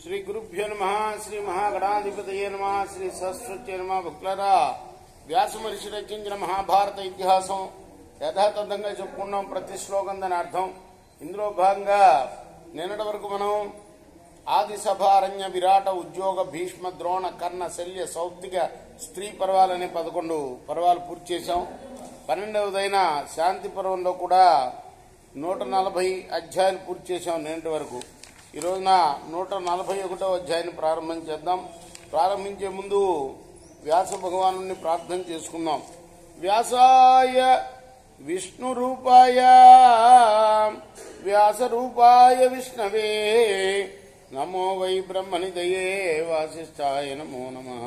శ్రీ గురుభ్యో నమః. శ్రీ మహాగణాధిపతయే నమః. శ్రీ సరస్వత్యే నమః. భక్తులారా, వ్యాస మహర్షి రచించిన మహాభారత ఇతిహాసం యథాతథంగా చెప్పుకున్నాం. ప్రతి శ్లోకం దాని అర్థం. ఇందులో భాగంగా నిన్నటి వరకు మనం ఆది సభ, అరణ్య, విరాట, ఉద్యోగ, భీష్మ, ద్రోణ, కర్ణ, శల్య, సౌప్తిక, స్త్రీ పర్వాలనే 11 పర్వాలు పూర్తి చేశాం. 12వదైన శాంతి పర్వంలో కూడా 140 అధ్యాయాలు పూర్తి చేశాం నిన్నటి వరకు. ఈ రోజున 141వ అధ్యాయాన్ని ప్రారంభం చేద్దాం. ప్రారంభించే ముందు వ్యాస భగవాను ప్రార్థన చేసుకుందాం. వ్యాసాయ విష్ణు రూపాయ వ్యాస రూపాయ విష్ణవే నమో వై బ్రహ్మనిదయే వాసిష్ఠాయ నమో నమః.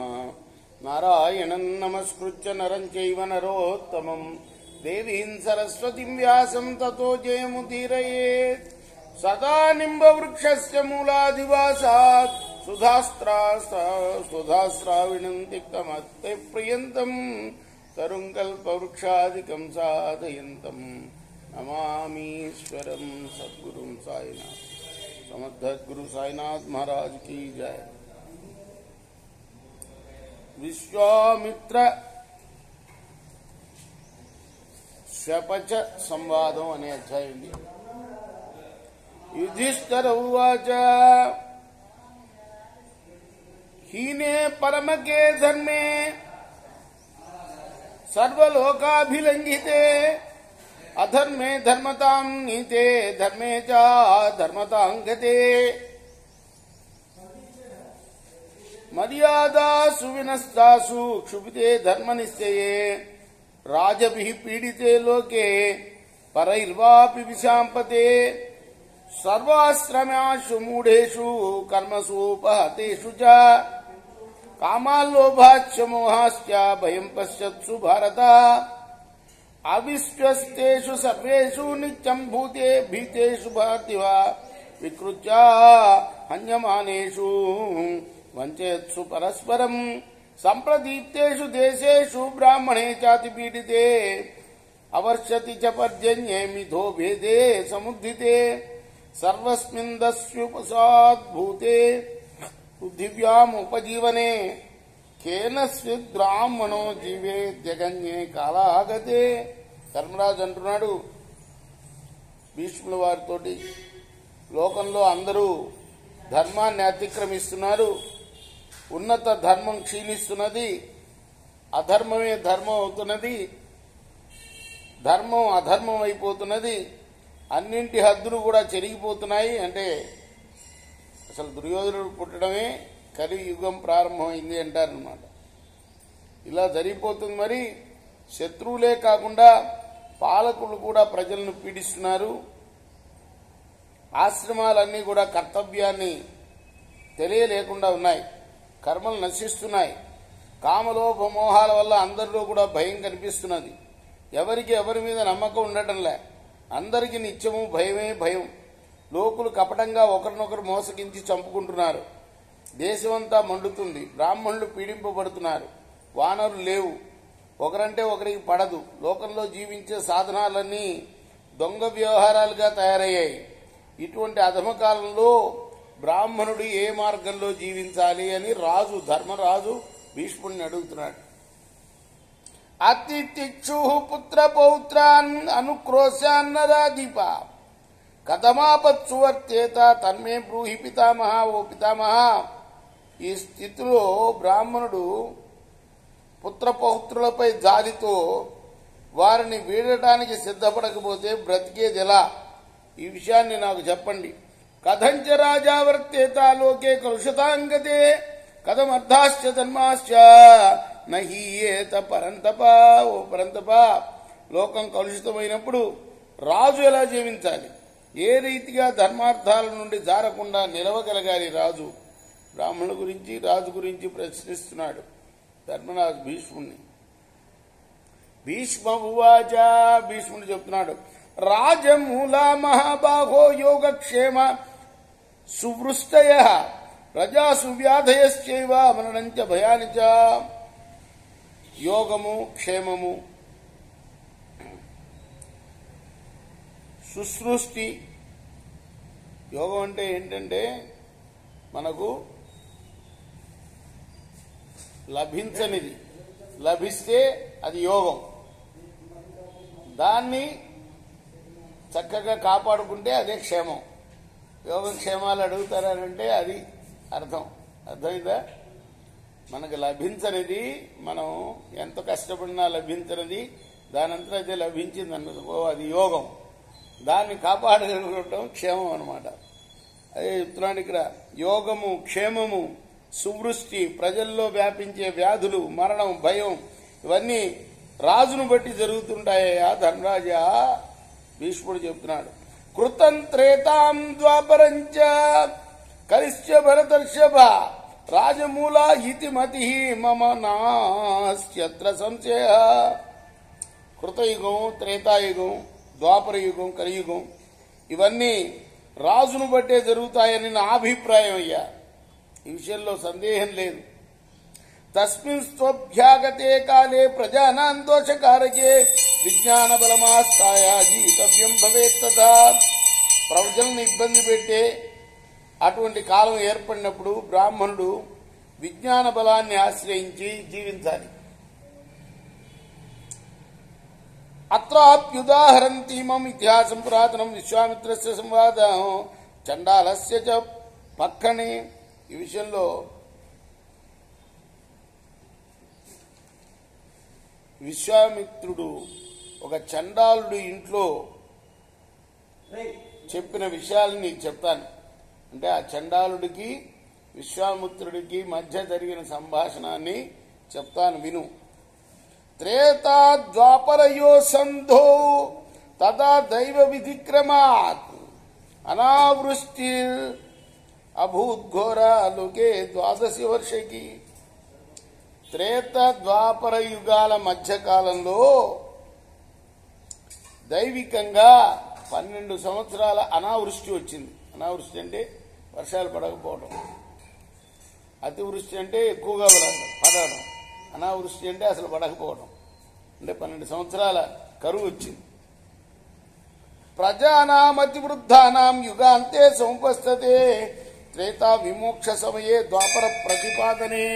నారాయణం నమస్కృత్య నరం చైవ నరోత్తమం దేవీం సరస్వతిం వ్యాసం తతో జయముదీరయేత్. సదా నింబవృక్షస్య మూలాదివాసాత్ సుధాస్రావిణం తిక్తమత్తే ప్రియంతం తరుం కల్పవృక్షాదికం సాధయంతం నమామీశ్వరం సద్గురుం సాయినాథ్. సమర్థ సాయినాథ్ మహారాజ్ की जय. విశ్వామిత్ర శపచ సంవాదం అనే అధ్యాయం ఉంది. యుధిష్ఠిర ఉవాచ హీనే పరమకే ధర్మే సర్వలోకాభిలంఘితే అధర్మే ధర్మతాం నీతే ధర్మే చ ధర్మతాం గతే. మర్యాదాసు వినస్తాసు క్షుభితే ధర్మనిశ్చయే రాజభిః పీడితే లోకే పరైర్వాపి విశాంపతే. సర్వాశ్రమాషు మూఢేషు కర్మసూపహతేషు చ కామాల్లోభాశ్చ మోహాశ్చ భయం పశ్యత్సు భారత. అవిశ్వస్తేషు సర్వేషు నిత్యం భూతే భీతేషు పార్థివ వికృత్య హన్యమానేషు వంచేత్సు పరస్పరం. సంప్రదీప్తేషు దేశేషు బ్రాహ్మణే చాతి పీడితే అవర్షతి చ పర్జన్యే మిథో భేదే సముద్ధితే. సర్వస్మిన్ దస్యుపసాద్భూతే పృథివ్యాముపజీవనే కేన స్విద్బ్రాహ్మణో జీవే జగన్యే కాలాగతే. ధర్మరాజు అంటున్నాడు భీష్ముల వారితోటి, లోకంలో అందరూ ధర్మాన్ని అతిక్రమిస్తున్నారు, ఉన్నత ధర్మం క్షీణిస్తున్నది, అధర్మమే ధర్మం అవుతున్నది, ధర్మం అధర్మం అయిపోతున్నది, అన్నింటి హద్దులు కూడా చెరిగిపోతున్నాయి. అంటే అసలు దుర్యోధనుడు పుట్టడమే కలియుగం ప్రారంభమైంది అంటారనమాట. ఇలా జరిగిపోతుంది. మరి శత్రువులే కాకుండా పాలకులు కూడా ప్రజలను పీడిస్తున్నారు. ఆశ్రమాలన్నీ కూడా కర్తవ్యాన్ని తెలియలేకుండా ఉన్నాయి, కర్మలు నశిస్తున్నాయి. కామలోభ మోహాల వల్ల అందరిలో కూడా భయం కనిపిస్తున్నది. ఎవరికి ఎవరి మీద నమ్మకం ఉండటంలే. అందరికీ నిత్యము భయమే భయం. లోకులు కపటంగా ఒకరినొకరు మోసగించి చంపుకుంటున్నారు. దేశమంతా మండుతుంది. బ్రాహ్మణులు పీడింపబడుతున్నారు. వానరులు లేవు. ఒకరంటే ఒకరికి పడదు. లోకంలో జీవించే సాధనాలన్నీ దొంగ వ్యవహారాలుగా తయారయ్యాయి. ఇటువంటి అధమకాలంలో బ్రాహ్మణుడు ఏ మార్గంలో జీవించాలి అని ధర్మరాజు భీష్ముడిని అడుగుతున్నాడు. అతితిక్షు పుత్ర పౌత్రాన్ అనుక్రోశాన్నరాదీప కథమాపత్సు వర్తేత తన్మే బ్రూహి పితామహ. ఓ పితామహ, ఈ స్థితిలో బ్రాహ్మణుడు పుత్రపౌత్రులపై జాలితో వారిని వీడటానికి సిద్ధపడకపోతే బ్రతికేది ఎలా? ఈ విషయాన్ని నాకు చెప్పండి. కథంచ రాజా వర్తేత లోకే కలుషతాంగతే కథమర్థాశ్చ ధర్మాశ్చ నహీయేత పరంతప. ఓ పరంతప, లోకం కలుషితమైనప్పుడు రాజు ఎలా జీవించాలి? ఏ రీతిగా ధర్మార్థాల నుండి జారకుండా నిలవగలగాలి రాజు? బ్రాహ్మణుల గురించి, రాజు గురించి ప్రశ్నిస్తున్నాడు ధర్మరాజు భీష్ముడిని. భీష్మ ఉవాచ, భీష్ముడు చెప్తున్నాడు. రాజమూల మహాబాహో యోగక్షేమ సువృష్టయ ప్రజాసు వ్యాధయశ్చైవ మరణంచ భయాని చ. యోగము, క్షేమము, సుసృష్టి. యోగం అంటే ఏంటంటే మనకు లభించనిది, లభిస్తే అది యోగం. దాన్ని చక్కగా కాపాడుకుంటే అదే క్షేమం. యోగక్షేమాలు అడుగుతారంటే అది అర్థమైందా? మనకు లభించనిది, మనం ఎంత కష్టపడినా లభించనిది దానంతా అదే లభించింది అన్నది, అది యోగం. దాన్ని కాపాడగలగడం క్షేమం అన్నమాట. అదే చెప్తున్నాడు ఇక్కడ. యోగము, క్షేమము, సువృష్టి, ప్రజల్లో వ్యాపించే వ్యాధులు, మరణం, భయం ఇవన్నీ రాజును బట్టి జరుగుతుంటాయా ధర్మరాజా? భీష్ముడు చెప్తున్నాడు. కృతంత్రేతాం ద్వాపరంచ కలిశ్చ భరతర్షభ రాజమూల ఇతి మతి మమ నాస్త్యత్ర సంశయ. కృతయుగం, త్రేతాయుగం, ద్వాపరయుగం, కలియుగం ఇవన్నీ రాజును బట్టే జరుగుతాయని నా అభిప్రాయం అయ్యా. ఈ విషయంలో సందేహం లేదు. తస్మిన్ స్వభ్యాగతే కాలే ప్రజానాం దోషకారకే విజ్ఞాన బలమాస్తాయ జీవితవ్యం భవేత్ తథా. ప్రజలను ఇబ్బంది పెట్టే అటువంటి కాలం ఏర్పడినప్పుడు బ్రాహ్మణుడు విజ్ఞాన బలాన్ని ఆశ్రయించి జీవించాలి. అత్రాప్యుదాహరంతీమం ఇతిహాసం పురాతనం విశ్వామిత్రస్య సంవాదం చండాలస్య చ పక్కనే. ఈ విషయంలో విశ్వామిత్రుడు ఒక చండాలుడు ఇంట్లో చెప్పిన విషయాలను నీకు చెప్తాను. అంటే ఆ చండాలుడికి విశ్వామిత్రుడికి మధ్య జరిగిన సంభాషణాన్ని చెప్తాను, విను. త్రేతా ద్వాపరయో సంధో తదా దైవ విధిక్రమాత్ అనావృష్టి అభూద్ఘోర లోకే ద్వాదశి వర్షకి. త్రేత ద్వాపర యుగాల మధ్యకాలంలో దైవికంగా 12 సంవత్సరాల అనావృష్టి వచ్చింది. అనావృష్టి అంటే వర్షాలు పడకపోవడం, అతివృష్టి అంటే ఎక్కువగా పడడం, అనావృష్టి అంటే అసలు పడకపోవడం. అంటే 12 సంవత్సరాల కరువు వచ్చింది. ప్రజానామతి వృద్ధానాం యుగాంతే సముపస్థతే త్రేతా విమోక్ష సమయే ద్వాపర ప్రతిపాదనే.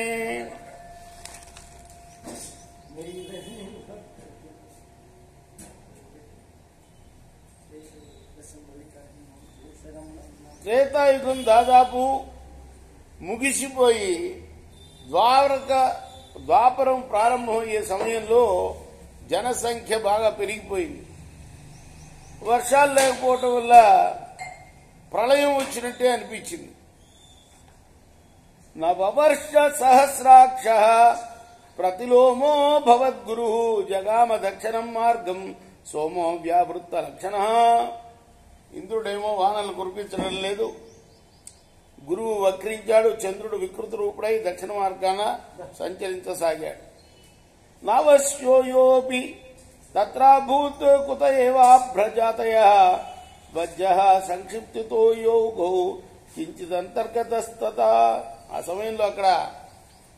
త్రేతాయుగం దాదాపు ముగిసిపోయి ద్వాపరం ప్రారంభమయ్యే సమయంలో జనసంఖ్య బాగా పెరిగిపోయింది. వర్షాలు లేకపోవటం వల్ల ప్రళయం వచ్చినట్టే అనిపించింది. నవవర్ష సహస్రాక్ష ప్రతిలోమో భవద్గురు జగామ దక్షిణం మార్గం సోమో వ్యావృత్త లక్షణ. ఇంద్రుడేమో వానలు కురిపించడం లేదు, గురువు వక్రించాడు, చంద్రుడు వికృత రూపుడై దక్షిణ మార్గాన సంచరించసాగాడు. నవశ్యోయోపి తత్రాభూత్ కుత ఏవాభ్రజాతయ వజ్జ సంక్షిప్తితో యోగో కించిదంతర్గతస్తత. ఆ సమయంలో అక్కడ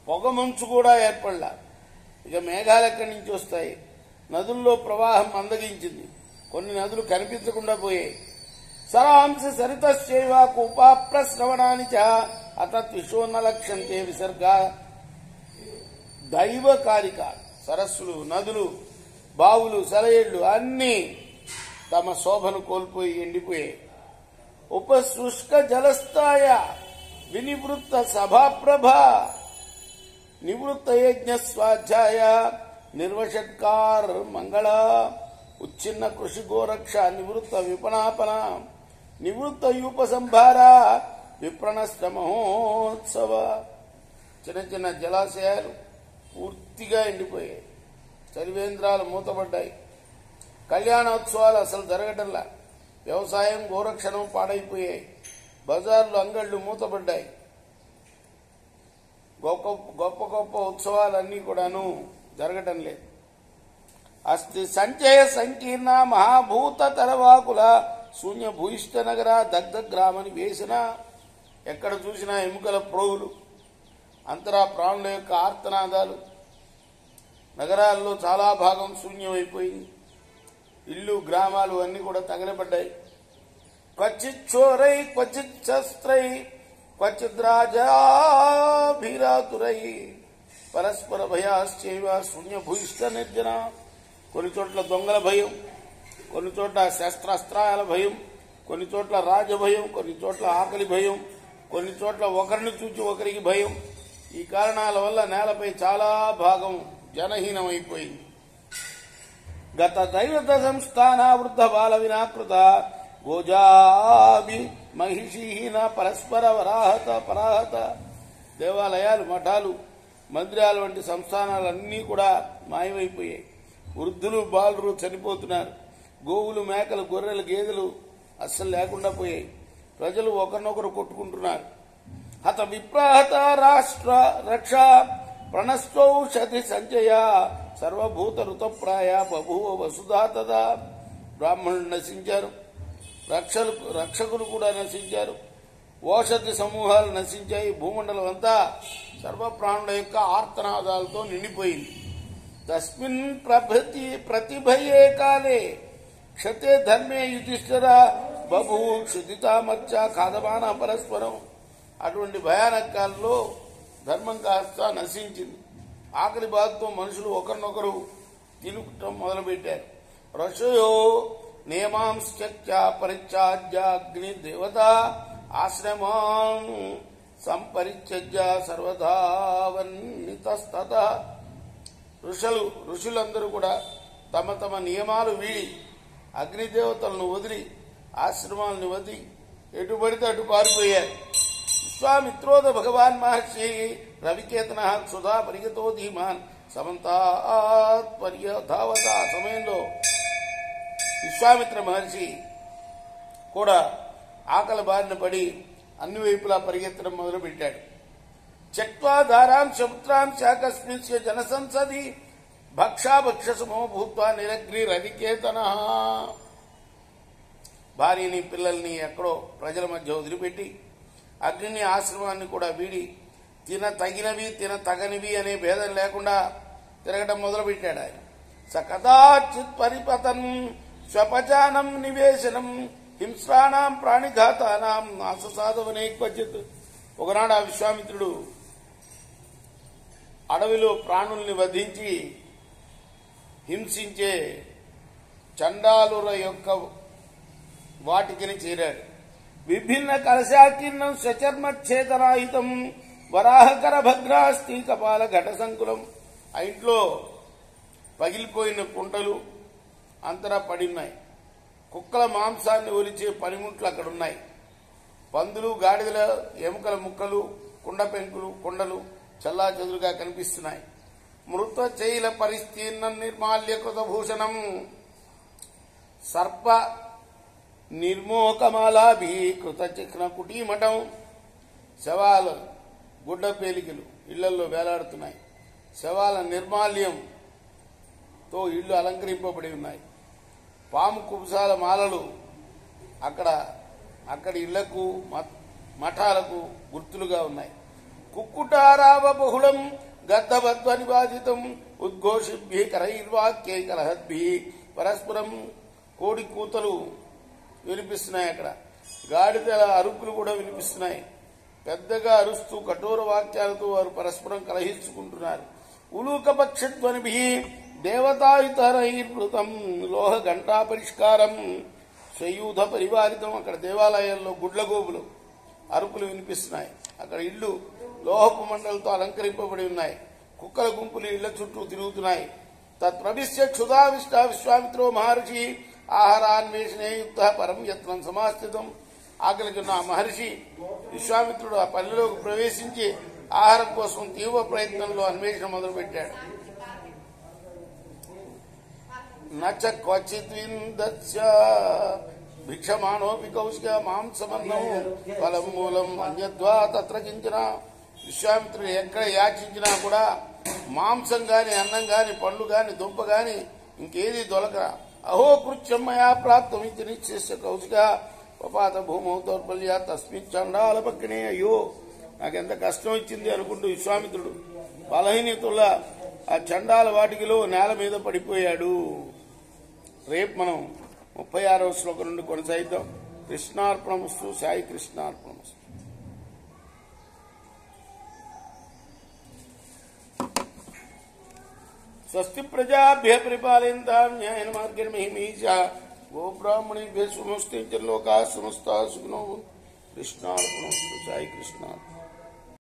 పొగమంచు కూడా ఏర్పడలా. ఇక మేఘాలు ఎక్కడి నుంచి వస్తాయి? నదుల్లో ప్రవాహం మందగించింది, కొన్ని నదులు కనిపించకుండా పోయాయి. సరాంశ సరితశ్చైవ కూపాప్రశ్రవణాని చ అతత్ విశోన్న లక్ష్యంతే విసర్గ. దైవ కారిక సరస్సులు, నదులు, బావులు, సెలయేళ్లు అన్నీ తమ శోభను కోల్పోయి ఎండిపోయాయి. ఉపశుష్క జలస్థాయ వినివృత్త సభాప్రభ నివృత్త యజ్ఞ స్వాధ్యాయ నిర్వషట్కార్ మంగళ ఉచ్చిన్న కృషి గోరక్ష నివృత్త విపణాపన నివృత్త యూప సంభార విప్రణష్ట మహోత్సవ. చిన్న చిన్న జలాశయాలు పూర్తిగా ఎండిపోయాయి, చలివేంద్రాలు మూతపడ్డాయి, కళ్యాణోత్సవాలు అసలు జరగటంలా, వ్యవసాయం గోరక్షణం పాడైపోయాయి, బజార్లు అంగళ్లు మూతపడ్డాయి, గొప్ప గొప్ప ఉత్సవాలన్నీ కూడాను జరగటం లేదు. అస్తి సంచయ సంకీర్ణ మహాభూత తరవాకుల శూన్య భూయిష్ట నగర దగ్ధ గ్రామని వేసిన. ఎక్కడ చూసినా ఎముకల ప్రోగులు, అంతరా ప్రాణుల యొక్క ఆర్తనాదాలు. నగరాల్లో చాలా భాగం శూన్యమైపోయింది, ఇల్లు గ్రామాలు అన్నీ కూడా తగలబడ్డాయి. క్వచిత్ చోరై క్వచిత్ శస్త్రై క్వచిద్రాజాభిరాతురై పరస్పర భయాశ్చైవ శూన్యభూయిష్ట నిర్జన. కొన్ని చోట్ల దొంగల భయం, కొన్ని చోట్ల శస్త్రాస్త్రాల భయం, కొన్ని చోట్ల రాజభయం, కొన్ని చోట్ల ఆకలి భయం, కొన్ని చోట్ల ఒకరిని చూచి ఒకరికి భయం. ఈ కారణాల వల్ల నేలపై చాలా భాగం జనహీనమైపోయింది. గత దైవత సంస్థానావృద్ధ బాల వినాకృత గోజాభి మహిషీహీన పరస్పర వరాహత పరాహత. దేవాలయాలు, మఠాలు, మందిరాలు వంటి సంస్థానాలన్నీ కూడా మాయమైపోయాయి. వృద్ధులు, బాలురు చనిపోతున్నారు. గోవులు, మేకలు, గొర్రెలు, గేదెలు అస్సలు లేకుండా పోయాయి. ప్రజలు ఒకరినొకరు కొట్టుకుంటున్నారు. హత విప్రాహత రాష్ట్ర రక్ష ప్రణశ్చౌషధి సంచయ సర్వభూత ఋతప్రాయ బభూవ వసుధా తదా. బ్రాహ్మణులు నశించారు, రక్షకులు కూడా నశించారు, ఓషధి సమూహాలు నశించాయి. భూమండలం అంతా సర్వప్రాణుల యొక్క ఆర్తనాదాలతో నిండిపోయింది. తస్మిన్ ప్రతిభయే కాలే క్షతే ధర్మే యుధిష్ఠిర బభూ క్షుదితామర్చ కాదమాన పరస్పరం. అటువంటి భయానక కాలంలో ధర్మం కాస్త నశించింది. ఆకలి బాధతో మనుషులు ఒకరినొకరు తినుకటం మొదలుపెట్టారు. ఋషయో నియమాంశ్చ పరిత్యాజ్య అగ్ని దేవత ఆశ్రమాన్ సంపరిత్యజ్య సర్వధావన్నితస్తత. ఋషులందరూ కూడా తమ తమ నియమాలు వీడి అగ్నిదేవతలను వదిలి ఆశ్రమాలను వదిలి ఎటు పడితే అటు పారిపోయారు. విశ్వామిత్రోద భగవాన్ మహర్షి రవికేతన క్షుధా పరిగతో ధీమాన్ సమంతాత్ పర్యధావత. ఆ సమయంలో విశ్వామిత్ర మహర్షి కూడా ఆకలి బారిన పడి అన్ని వైపులా పరిగెత్తడం మొదలుపెట్టాడు. త్యక్త్వా ధారాంశ పుత్రాంశ కస్మింశ జనసంసది భక్షాభక్ష సమో భూత్వా నిరగ్ని రవికేతన. భార్యని, పిల్లల్ని ఎక్కడో ప్రజల మధ్య వదిలిపెట్టి అగ్నిని, ఆశ్రమాన్ని కూడా వీడి తిన తగినవి తిన తగనివి అనే భేదం లేకుండా తిరగడం మొదలుపెట్టాడు ఆయన. స కదాచిత్ పరిపతన్ స్వపచానం నివేశనం హింస్రాణం ప్రాణిఘాతానాం నాససాధవనే క్వచిత్. ఒకనాడు ఆ విశ్వామిత్రుడు అడవిలో ప్రాణుల్ని వధించి హింసించే చండాలుర యొక్క వాటికిని చేరాడు. విభిన్న కలశాకీర్ణం స్వచర్మచ్ఛేదరాహితం వరాహకర భద్రాస్తి కపాల ఘట సంకులం. ఆ ఇంట్లో పగిలిపోయిన కుంటలు అంతరా పడిన్నాయి. కుక్కల మాంసాన్ని ఒలిచే పనిముట్లు అక్కడున్నాయి. పందులు, గాడిదల ఎముకల ముక్కలు, కుండ పెంకులు, కొండలు చల్లా చెదురుగా కనిపిస్తున్నాయి. మృత చైల పరిస్తీర్ణం నిర్మాల్యకృత భూషణం సర్ప నిర్మోకమాలాభి కృత చిహ్న కుటీమఠం. శవాల గుడ్డ పేలికలు ఇళ్లలో వేలాడుతున్నాయి. శవాల నిర్మాల్యంతో ఇళ్లు అలంకరింపబడి ఉన్నాయి. పాము కుబుసాల మాలలు అక్కడి ఇళ్లకు, మఠాలకు గుర్తులుగా ఉన్నాయి. కుక్కుటారావ బహుళం గద్దవద్వని బాధితం ఉద్ఘోషిభ్య కరైర్వాక్యై కలహద్భి పరస్పరం. కోడి కూతలు వినిపిస్తున్నాయి. అక్కడ గాడిదల అరుపులు కూడా వినిపిస్తున్నాయి. పెద్దగా అరుస్తూ కఠోర వాక్యాలతో వారు పరస్పరం కలహించుకుంటున్నారు. ఉలూకపక్షధ్వనిభి దేవతాయుతరైర్వృతం లోహ ఘంటా పరిష్కారం స్వయూధ పరివారితం. అక్కడ దేవాలయాల్లో గుడ్లగోబులు అరుపులు వినిపిస్తున్నాయి. అక్కడ ఇళ్లు లోహపు మండలతో అలంకరింపబడి ఉన్నాయి. కుక్కల గుంపులు ఇళ్ల చుట్టూ తిరుగుతున్నాయి. తత్ప్రవిశ్య క్షుధావిష్ట విశ్వామిత్రో మహర్షి ఆహారాన్వేషణే యుక్త పరం యత్నం సమాస్థితం. ఆకలికున్న ఆ మహర్షి విశ్వామిత్రుడు ఆ పల్లెలోకి ప్రవేశించి ఆహారం కోసం తీవ్ర ప్రయత్నంలో అన్వేషణ మొదలుపెట్టాడు. నచ క్వచిద్విందస్య భిక్షమాణోపి కౌశిక మాంసమన్నం ఫలం మూలం అన్యద్వా తత్ర కించన. విశ్వామిత్రుడు ఎక్కడ యాచించినా కూడా మాంసం గాని, అన్నం గాని, పండ్లు గాని, దుంప గాని ఇంకేది దొలక. అహో కృత్యం మయా ప్రాప్తం ఇది నిశ్చేష్య కౌశిక పపాత భూమౌ దౌర్బల్య తస్మిన్ చండాల పక్కనే. అయ్యో నాకెంత కష్టం ఇచ్చింది అనుకుంటూ విశ్వామిత్రుడు బలహీనతుల్లా ఆ చండాల వాటికిలో నేల మీద పడిపోయాడు. రేపు మనం 36వ శ్లోకం నుండి కొనసాగిద్దాం. కృష్ణార్పణమస్తు. సాయి కృష్ణార్పణమస్తు. స్వస్తి ప్రజాభ్య పరిపాలయంతాం న్యాయేన మార్గేణ మహిమీషా గోబ్రాహ్మణేభ్యः శుభమస్తు లోకాः సమస్తాः సుఖినో భవంతు. కృష్ణార్పణమస్తు. సాయి కృష్ణ.